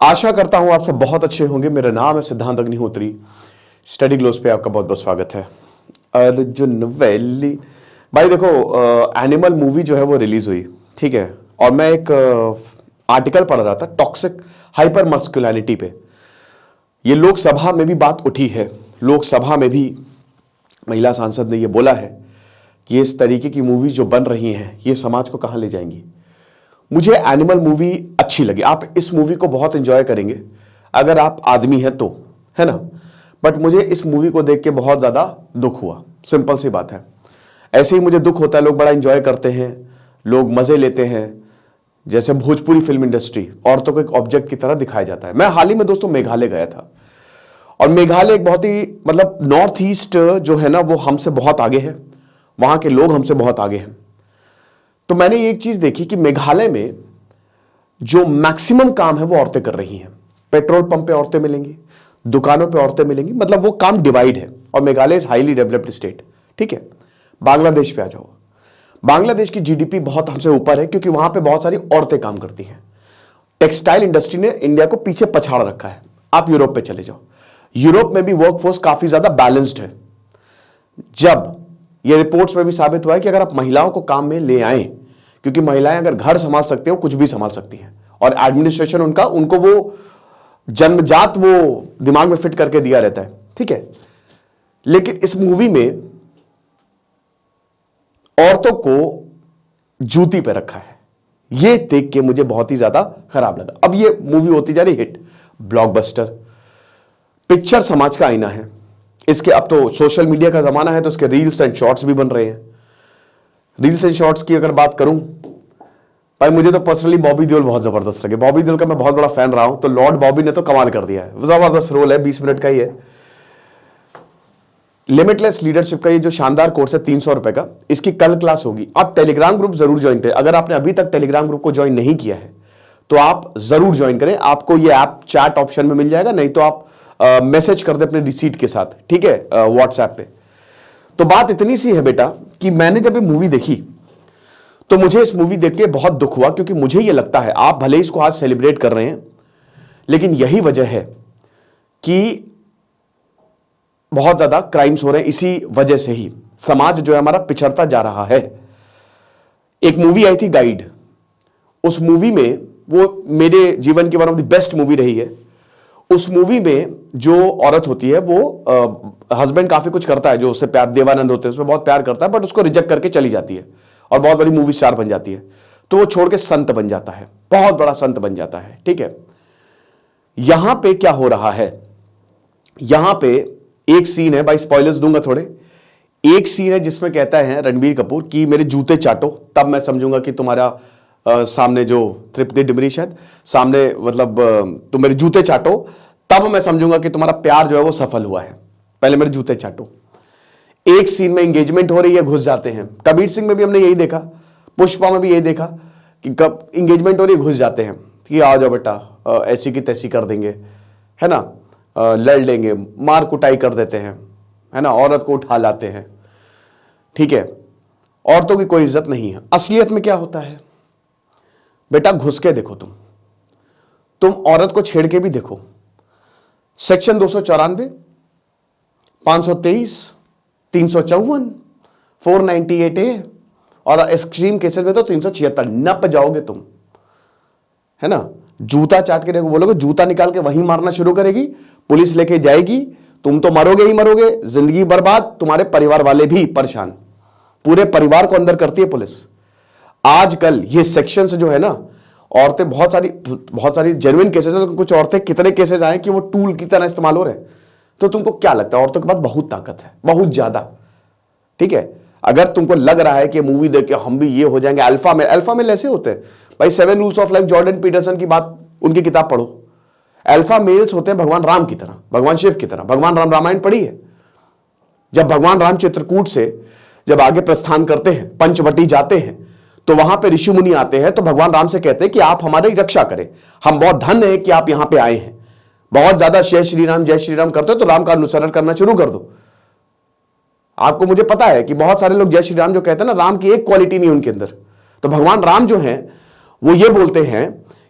आशा करता हूं आप सब बहुत अच्छे होंगे। मेरा नाम है सिद्धांत अग्निहोत्री। स्टडी ग्लोस पे आपका बहुत बहुत स्वागत है। अर्जुन वैली भाई देखो, एनिमल मूवी जो है वो रिलीज हुई, ठीक है। और मैं एक आर्टिकल पढ़ रहा था टॉक्सिक हाइपर मस्कुलिनिटी पे। ये लोकसभा में भी बात उठी है, लोकसभा में भी महिला सांसद ने ये बोला है कि इस तरीके की मूवी जो बन रही हैं ये समाज को कहां ले जाएंगी। मुझे एनिमल मूवी अच्छी लगी। आप इस मूवी को बहुत एंजॉय करेंगे अगर आप आदमी हैं तो, है ना। बट मुझे इस मूवी को देख के बहुत ज्यादा दुख हुआ, सिंपल सी बात है। ऐसे ही मुझे दुख होता है, लोग बड़ा एंजॉय करते हैं, लोग मजे लेते हैं। जैसे भोजपुरी फिल्म इंडस्ट्री औरतों को एक ऑब्जेक्ट की तरह दिखाया जाता है। मैं हाल ही में दोस्तों मेघालय गया था, और मेघालय एक बहुत ही मतलब नॉर्थ ईस्ट जो है ना वो हमसे बहुत आगे है, वहां के लोग हमसे बहुत आगे हैं। तो मैंने एक चीज देखी कि मेघालय में जो मैक्सिमम काम है वो औरतें कर रही हैं। पेट्रोल पंप पे औरतें मिलेंगी, दुकानों पे औरतें मिलेंगी, मतलब वो काम डिवाइड है। और Meghalaya is highly developed state, ठीक है। बांग्लादेश पे आ जाओ, बांग्लादेश की जीडीपी बहुत हमसे ऊपर है क्योंकि वहां पे बहुत सारी औरतें काम करती हैं। टेक्सटाइल इंडस्ट्री ने इंडिया को पीछे पछाड़ रखा है। आप यूरोप पे चले जाओ, यूरोप में भी वर्कफोर्स काफी ज्यादा बैलेंस्ड है। जब ये रिपोर्ट्स में भी साबित हुआ है कि अगर आप महिलाओं को काम में ले आए, क्योंकि महिलाएं अगर घर संभाल सकते हो कुछ भी संभाल सकती हैं, और एडमिनिस्ट्रेशन उनको वो जन्मजात वो दिमाग में फिट करके दिया रहता है, ठीक है। लेकिन इस मूवी में औरतों को जूती पे रखा है। ये देख के मुझे बहुत ही ज्यादा खराब लगा। अब ये मूवी होती जा रही हिट, ब्लॉकबस्टर, पिक्चर समाज का आईना है। इसके अब तो सोशल मीडिया का जमाना है, तो इसके रील्स एंड शॉर्ट्स भी बन रहे हैं। रील्स एंड शॉर्ट्स की अगर बात करूं भाई, मुझे तो पर्सनली बॉबी देओल बहुत जबरदस्त लगे। बॉबी देओल का मैं बहुत बड़ा फैन रहा हूं, तो लॉर्ड बॉबी ने तो कमाल कर दिया है। जबरदस्त रोल है, 20 मिनट का ही है। लिमिटलेस लीडरशिप का ये जो शानदार कोर्स है 300 रुपए का, इसकी कल क्लास होगी। आप टेलीग्राम ग्रुप जरूर ज्वाइन करें। अगर आपने अभी तक टेलीग्राम ग्रुप को ज्वाइन नहीं किया है तो आप जरूर ज्वाइन करें। आपको ये ऐप चैट ऑप्शन में मिल जाएगा, नहीं तो आप मैसेज कर दे अपने रिसीट के साथ, ठीक है, व्हाट्सएप पे। तो बात इतनी सी है बेटा कि मैंने जब ये मूवी देखी तो मुझे इस मूवी देख के बहुत दुख हुआ, क्योंकि मुझे ये लगता है आप भले इसको आज सेलिब्रेट कर रहे हैं, लेकिन यही वजह है कि बहुत ज्यादा क्राइम्स हो रहे हैं। इसी वजह से ही समाज जो है हमारा पिछड़ता जा रहा है। एक मूवी आई थी गाइड, उस मूवी में, वो मेरे जीवन की one of the best movie रही है। उस मूवी में जो औरत होती है वो हस्बैंड काफी कुछ करता है, जो उससे प्यार, देवानंद होते हैं, उसमें बहुत प्यार करता है, बट उसको रिजेक्ट करके चली जाती है और बहुत बड़ी मूवी स्टार बन जाती है। तो वो छोड़ के संत बन जाता है, बहुत बड़ा संत बन जाता है, ठीक है। यहां पे क्या हो रहा है, यहां पे एक सीन है, भाई स्पॉयलर्स दूंगा थोड़े। एक सीन है जिसमें कहता है रणबीर कपूर कि मेरे जूते चाटो, तब मैं समझूंगा कि तुम्हारा सामने जो तृप्ति डिमरी शायद सामने, मतलब तुम मेरे जूते चाटो तब मैं समझूंगा कि तुम्हारा प्यार जो है वो सफल हुआ है, पहले मेरे जूते चाटो। एक सीन में एंगेजमेंट हो रही है, घुस जाते हैं। कबीर सिंह में भी हमने यही देखा, पुष्पा में भी यही देखा कि कब एंगेजमेंट हो रही है घुस जाते हैं कि आ जाओ बेटा, ऐसी की तैसी कर देंगे, है ना, लड़ लेंगे, मार कुटाई कर देते हैं, है ना, औरत को उठा लाते हैं, ठीक है। औरतों की कोई इज्जत नहीं है। असलियत में क्या होता है बेटा, घुस के देखो, तुम औरत को छेड़ के भी देखो। सेक्शन 294, 523, 354, 498A और एक्सट्रीम केसेस में तो 376 नप जाओगे तुम, है ना। जूता चाट के देखो, बोलोगे जूता निकाल के वहीं मारना शुरू करेगी, पुलिस लेके जाएगी, तुम तो मरोगे ही मरोगे, जिंदगी बर्बाद, तुम्हारे परिवार वाले भी परेशान, पूरे परिवार को अंदर करती है पुलिस। आजकल ये सेक्शन से जो है ना, औरतें बहुत सारी जेन्युइन केसेस है, तो कुछ औरतें कितने केसेस आए कि वो टूल की तरह इस्तेमाल हो रहे हैं। तो तुमको क्या लगता है, औरतों के पास बहुत ताकत है, बहुत ज्यादा, ठीक है। अगर तुमको लग रहा है कि मूवी देख के हम भी ये हो जाएंगे, अल्फा मेल ऐसे होते हैं भाई। 7 rules of life, Jordan Peterson की बात, उनकी किताब पढ़ो। अल्फा मेल्स होते हैं भगवान राम की तरह, भगवान शिव की तरह। भगवान राम रामायण पढ़ी है? जब भगवान राम चित्रकूट से जब आगे प्रस्थान करते हैं, पंचवटी जाते हैं, तो वहां पे ऋषि मुनि आते हैं, तो भगवान राम से कहते हैं कि आप हमारी रक्षा करें, हम बहुत धन्य है कि आप यहां पे आए हैं। बहुत ज्यादा जय श्री राम करते हो तो राम का अनुसरण करना शुरू कर दो। आपको मुझे पता है कि बहुत सारे लोग जय श्री राम जो कहते हैं ना, राम की एक क्वालिटी नहीं उनके अंदर। तो भगवान राम जो हैं वो ये बोलते हैं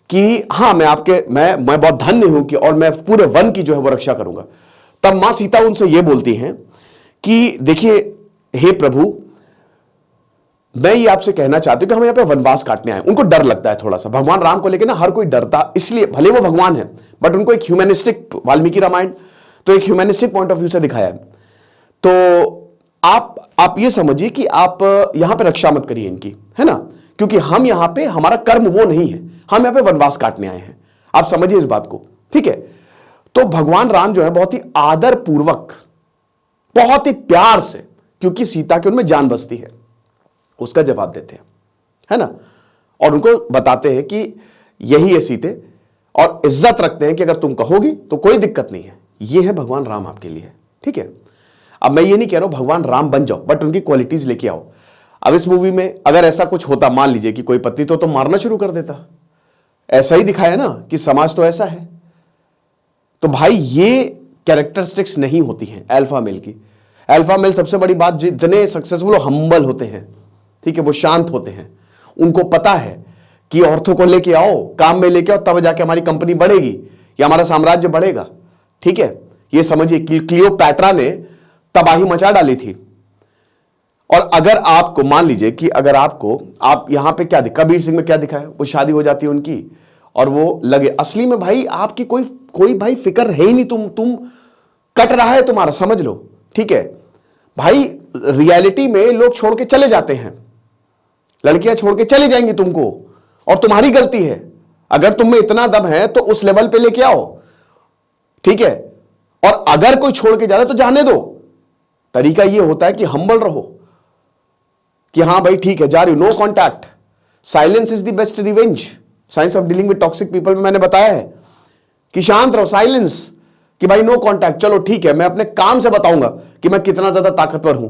कि हाँ मैं बहुत धन्य हूं कि और मैं पूरे वन की जो है वो रक्षा करूंगा। तब मां सीता उनसे ये बोलती हैं कि देखिए हे प्रभु, मैं ये आपसे कहना चाहती हूं कि हम यहां पे वनवास काटने आए। उनको डर लगता है थोड़ा सा भगवान राम को लेकर ना, हर कोई डरता, इसलिए भले वो भगवान है बट उनको एक ह्यूमनिस्टिक, वाल्मीकि रामायण तो एक ह्यूमनिस्टिक पॉइंट ऑफ व्यू से दिखाया है। तो आप ये समझिए कि आप यहां पे रक्षा मत करिए इनकी, है ना, क्योंकि हम यहां पे, हमारा कर्म वो नहीं है, हम यहां पे वनवास काटने आए हैं। आप समझिए इस बात को, ठीक है। तो भगवान राम जो है बहुत ही आदर पूर्वक, बहुत ही प्यार से, क्योंकि सीता के उनमें जान बसती है, उसका जवाब देते हैं, है ना, और उनको बताते हैं कि यही है सीते, और इज्जत रखते हैं कि अगर तुम कहोगी तो कोई दिक्कत नहीं है, ये है भगवान राम आपके लिए, ठीक है। अब मैं ये नहीं कह रहा हूं भगवान राम बन जाओ, बट उनकी क्वालिटीज लेके आओ। अब इस मूवी में अगर ऐसा कुछ होता, मान लीजिए कि कोई पति तो मारना शुरू कर देता, ऐसा ही दिखाया ना कि समाज तो ऐसा है। तो भाई ये कैरेक्टरिस्टिक्स नहीं होती हैं अल्फा मेल की। अल्फा मेल सबसे बड़ी बात, जितने सक्सेसफुल वो हम्बल होते हैं, ठीक है, वो शांत होते हैं। उनको पता है कि औरतों को लेके आओ, काम में लेके आओ, तब जाके हमारी कंपनी बढ़ेगी या हमारा साम्राज्य बढ़ेगा, ठीक है। ये समझिए कि क्लियोपैट्रा ने तबाही मचा डाली थी। और अगर आपको मान लीजिए कि अगर आप यहां पे क्या कबीर सिंह में क्या दिखाया, वो शादी हो जाती है उनकी और वो लगे, असली में भाई आपकी कोई भाई फिक्र है ही नहीं, तुम कट रहा है तुम्हारा, समझ लो, ठीक है भाई। रियलिटी में लोग छोड़ के चले जाते हैं, लड़कियां छोड़ के चली जाएंगी तुमको, और तुम्हारी गलती है। अगर तुम में इतना दम है तो उस लेवल पे लेके आओ, ठीक है। और अगर कोई छोड़ के जा रहा है तो जाने दो। तरीका ये होता है कि हम्बल रहो, कि हाँ भाई ठीक है जा रही हूं, no contact, silence is the best revenge. Science of dealing with toxic people में मैंने बताया है कि शांत रहो, साइलेंस, कि भाई नो कॉन्टैक्ट, चलो ठीक है, मैं अपने काम से बताऊंगा कि मैं कितना ज्यादा ताकतवर हूं,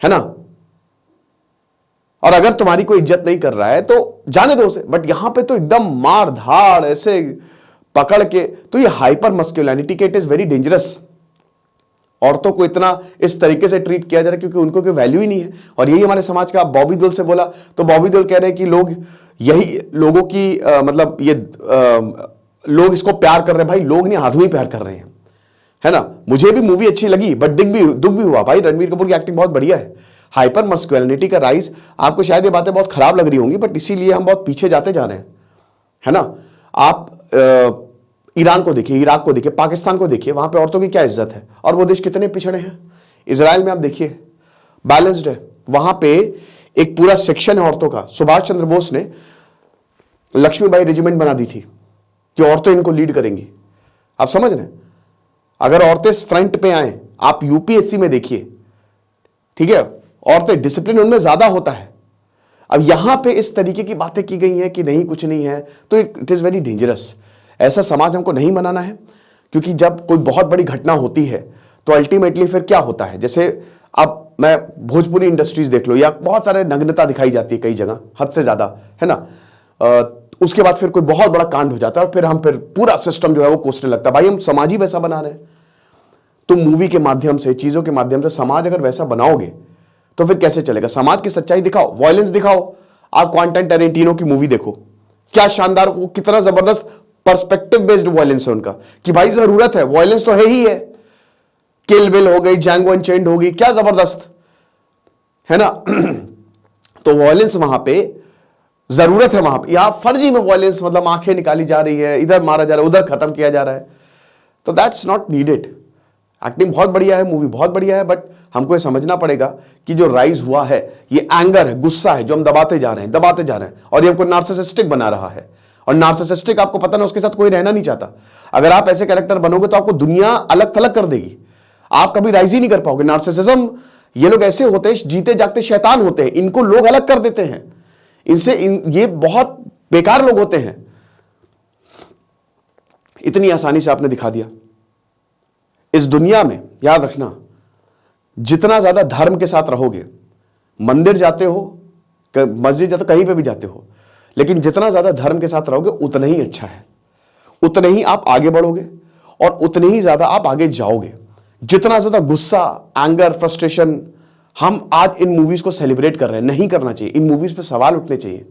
है ना। और अगर तुम्हारी कोई इज्जत नहीं कर रहा है तो जाने दो उसे। बट यहां पे तो एकदम मार धाड़ ऐसे पकड़ के, तो ये हाइपर मस्कुलिनिटी के, इट इज वेरी डेंजरस। औरतों को इतना इस तरीके से ट्रीट किया जा रहा है क्योंकि उनको कोई वैल्यू ही नहीं है। और यही हमारे समाज का, बॉबी देओल से बोला तो बॉबी देओल कह रहे हैं कि लोग, यही लोगों की मतलब ये लोग इसको प्यार कर रहे हैं। भाई लोग नहीं, आदमी प्यार कर रहे हैं, है ना। मुझे भी मूवी अच्छी लगी बट दुख भी हुआ भाई। रणवीर कपूर की एक्टिंग बहुत बढ़िया है। हाइपर मस्कुलिनिटी का राइज, आपको शायद ये बातें बहुत खराब लग रही होंगी बट इसीलिए हम बहुत पीछे जाते जा रहे हैं, है ना। आप ईरान को देखिए, इराक को देखिए, पाकिस्तान को देखिए, वहां पे औरतों की क्या इज्जत है और वो देश कितने पिछड़े हैं। इजराइल में आप देखिए बैलेंस्ड है, वहां पे एक पूरा सेक्शन है औरतों का। सुभाष चंद्र बोस ने लक्ष्मीबाई रेजिमेंट बना दी थी कि औरतें इनको लीड करेंगी। आप समझ रहे हैं, अगर औरतें फ्रंट पे आए, आप यूपीएससी में देखिए, ठीक है, औरतें, डिसिप्लिन उनमें ज्यादा होता है। अब यहां पे इस तरीके की बातें की गई हैं कि नहीं कुछ नहीं है, तो इट इज वेरी डेंजरस। ऐसा समाज हमको नहीं बनाना है, क्योंकि जब कोई बहुत बड़ी घटना होती है तो अल्टीमेटली फिर क्या होता है, जैसे अब मैं भोजपुरी इंडस्ट्रीज देख लो, या बहुत सारे नग्नता दिखाई जाती है कई जगह, हद से ज्यादा, है ना। उसके बाद फिर कोई बहुत बड़ा कांड हो जाता है और फिर पूरा सिस्टम जो है वो कोसने लगता है। भाई हम समाज ही वैसा बना रहे हैं। तुम मूवी के माध्यम से, चीजों के माध्यम से समाज अगर वैसा बनाओगे तो फिर कैसे चलेगा। समाज की सच्चाई दिखाओ, वायलेंस दिखाओ। आप क्वांटन टेरेंटिनो की मूवी देखो, क्या शानदार, वो कितना जबरदस्त पर्सपेक्टिव बेस्ड वायलेंस है उनका, कि भाई जरूरत है, वायलेंस तो है ही है। किल बिल हो गई, जैंगो अनचेन्ड हो गई, क्या जबरदस्त, है ना। तो वायलेंस वहां पे जरूरत है, वहां पे यहां फर्जी में वायलेंस, मतलब आंखें निकाली जा रही है, इधर मारा जा रहा है, उधर खत्म किया जा रहा है, तो दैट्स नॉट नीडेड। एक्टिंग बहुत बढ़िया है, मूवी बहुत बढ़िया है, बट हमको ये समझना पड़ेगा कि जो राइज हुआ है ये एंगर है, गुस्सा है, जो हम दबाते जा रहे हैं, और ये हमको नार्सिसिस्टिक बना रहा है। और नार्सिसिस्टिक, आपको पता ना, उसके साथ कोई रहना नहीं चाहता। अगर आप ऐसे कैरेक्टर बनोगे तो आपको दुनिया अलग थलग कर देगी, आप कभी राइज ही नहीं कर पाओगे। नार्सिसिज्म, ये लोग ऐसे होते हैं, जीते जागते शैतान होते हैं, इनको लोग अलग कर देते हैं इनसे। ये बहुत बेकार लोग होते हैं। इतनी आसानी से आपने दिखा दिया। इस दुनिया में याद रखना, जितना ज्यादा धर्म के साथ रहोगे, मंदिर जाते हो, मस्जिद जाते हो, कहीं पे भी जाते हो, लेकिन जितना ज्यादा धर्म के साथ रहोगे उतना ही अच्छा है, उतने ही आप आगे बढ़ोगे और उतने ही ज्यादा आप आगे जाओगे। जितना ज्यादा गुस्सा, एंगर, फ्रस्ट्रेशन हम आज इन मूवीज को सेलिब्रेट कर रहे हैं, नहीं करना चाहिए। इन मूवीज पे सवाल उठने चाहिए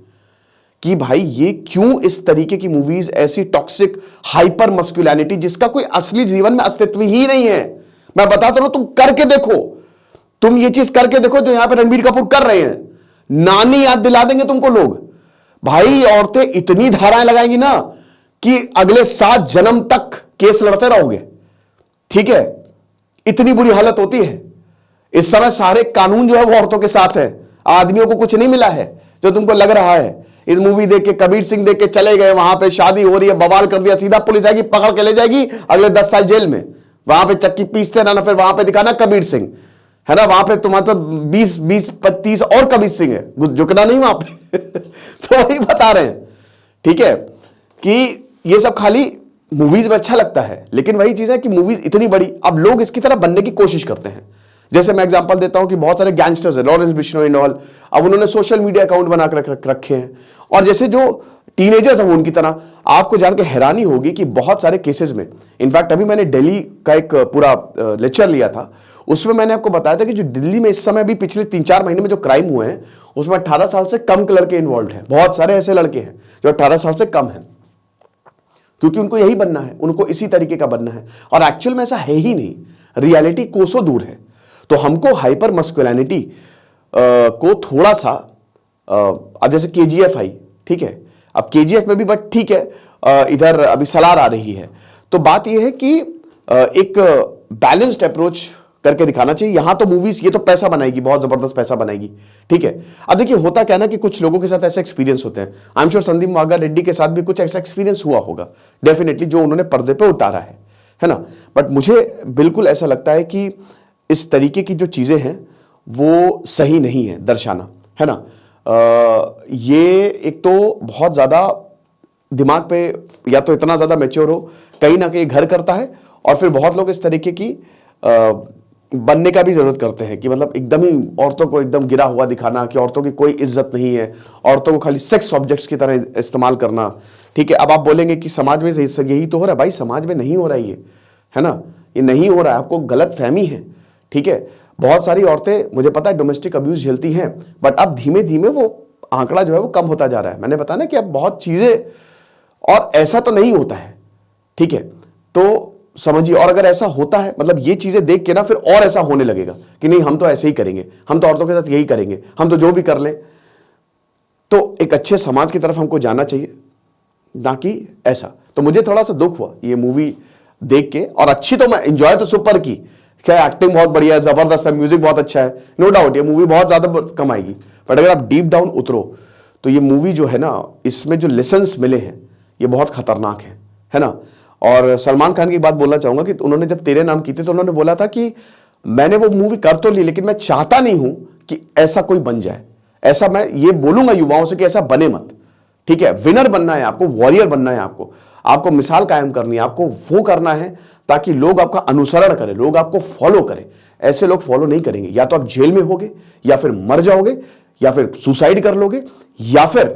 कि भाई ये क्यों इस तरीके की मूवीज, ऐसी टॉक्सिक हाइपर मस्कुलिनिटी जिसका कोई असली जीवन में अस्तित्व ही नहीं है। मैं बताता हूं, तुम करके देखो, तुम ये चीज करके देखो जो यहां पे रणबीर कपूर कर रहे हैं, नानी याद दिला देंगे तुमको लोग। भाई औरतें इतनी धाराएं लगाएंगी ना कि अगले 7 जन्म तक केस लड़ते रहोगे, ठीक है, इतनी बुरी हालत होती है। इस समय सारे कानून जो है वो औरतों के साथ है, आदमियों को कुछ नहीं मिला है जो तुमको लग रहा है। इस मूवी देख के, कबीर सिंह देख के चले गए, वहां पे शादी हो रही है, बवाल कर दिया, सीधा पुलिस आएगी पकड़ के ले जाएगी, अगले 10 साल जेल में। वहां पे चक्की पीसते ना, फिर वहां पे दिखाना कबीर सिंह है ना, वहां पे तुम्हारे तो 20-30 और कबीर सिंह है, झुकना नहीं वहां पे तो वही बता रहे हैं, ठीक है, कि ये सब खाली मूवीज में अच्छा लगता है, लेकिन वही चीज है कि मूवीज इतनी बड़ी, अब लोग इसकी तरह बनने की कोशिश करते हैं। जैसे मैं एग्जांपल देता हूं कि बहुत सारे गैंगस्टर्स हैं, लॉरेंस बिश्नोई एंड ऑल, अब उन्होंने सोशल मीडिया अकाउंट बना कर रखे हैं, और जैसे जो टीनेजर्स हैं उनकी तरह, आपको जान के हैरानी होगी कि बहुत सारे केसेस में, इनफैक्ट अभी मैंने दिल्ली का एक पूरा लेक्चर लिया था, उसमें मैंने आपको बताया था कि जो दिल्ली में इस समय भी पिछले 3-4 महीने में जो क्राइम हुए हैं उसमें 18 साल से कम के लड़के इन्वॉल्व हैं। बहुत सारे ऐसे लड़के हैं जो 18 साल से कम हैं, क्योंकि उनको यही बनना है, उनको इसी तरीके का बनना है, और एक्चुअल में ऐसा है ही नहीं, रियलिटी कोसों दूर है। तो हमको हाइपर मस्कुलिनिटी को थोड़ा सा, अब जैसे केजीएफ आई, ठीक है, अब केजीएफ में भी बट ठीक है, इधर अभी सलार आ रही है, तो बात यह है कि एक बैलेंस्ड अप्रोच करके दिखाना चाहिए। यहां तो मूवीज ये तो पैसा बनाएगी, बहुत जबरदस्त पैसा बनाएगी, ठीक है। अब देखिए होता क्या ना कि कुछ लोगों के साथ ऐसे एक्सपीरियंस होते हैं, I am sure Sandeep Wagah Reddy के साथ भी कुछ ऐसा एक्सपीरियंस हुआ होगा डेफिनेटली, जो उन्होंने पर्दे पे उतारा है ना। बट मुझे बिल्कुल ऐसा लगता है कि इस तरीके की जो चीजें हैं वो सही नहीं है दर्शाना, है ना। ये एक तो बहुत ज्यादा दिमाग पे या तो इतना ज्यादा मैच्योर हो, कहीं ना कहीं घर करता है, और फिर बहुत लोग इस तरीके की बनने का भी जरूरत करते हैं कि मतलब एकदम ही औरतों को एकदम गिरा हुआ दिखाना कि औरतों की कोई इज्जत नहीं है, औरतों को खाली सेक्स ऑब्जेक्ट्स की तरह इस्तेमाल करना, ठीक है। अब आप बोलेंगे कि समाज में यही तो हो रहा है, भाई समाज में नहीं हो रहा है ये, है ना, ये नहीं हो रहा है, आपको गलत फहमी है, ठीक है। बहुत सारी औरतें, मुझे पता है, डोमेस्टिक अब्यूज झेलती हैं, बट अब धीमे धीमे वो आंकड़ा जो है वो कम होता जा रहा है। मैंने बताया ना कि अब बहुत चीजें, और ऐसा तो नहीं होता है, ठीक है, तो समझिए। और अगर ऐसा होता है, मतलब ये चीजें देख के ना फिर और ऐसा होने लगेगा कि नहीं हम तो ऐसे ही करेंगे, हम तो औरतों के साथ यही करेंगे, हम तो जो भी कर लें। तो एक अच्छे समाज की तरफ हमको जाना चाहिए, ना कि ऐसा। तो मुझे थोड़ा सा दुख हुआ ये मूवी देख के, और अच्छी तो मैं एंजॉय तो सुपर की, क्या एक्टिंग बहुत बढ़िया है, जबरदस्त है, म्यूजिक बहुत अच्छा है, नो डाउट ये मूवी बहुत ज्यादा कमाएगी। बट अगर आप डीप डाउन उतरो तो ये मूवी जो है ना, इसमें जो लेसन्स मिले हैं ये बहुत खतरनाक है ना। और सलमान खान की बात बोलना चाहूंगा कि उन्होंने जब तेरे नाम की थी तो उन्होंने बोला था कि मैंने वो मूवी कर तो ली, लेकिन मैं चाहता नहीं हूं कि ऐसा कोई बन जाए। ऐसा मैं ये बोलूंगा युवाओं से कि ऐसा बने मत, ठीक है। विनर बनना है आपको, वॉरियर बनना है आपको मिसाल कायम करनी है, आपको वो करना है ताकि लोग आपका अनुसरण करें, लोग आपको फॉलो करें। ऐसे लोग फॉलो नहीं करेंगे, या तो आप जेल में होगे, या फिर मर जाओगे, या फिर सुसाइड कर लोगे, या फिर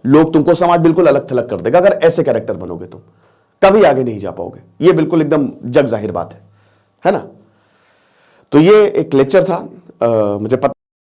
लोग तुमको समाज बिल्कुल अलग थलग कर देगा। अगर ऐसे कैरेक्टर बनोगे तुम कभी आगे नहीं जा पाओगे, ये बिल्कुल एकदम जग जाहिर बात है ना। तो ये एक लेक्चर था, मुझे पता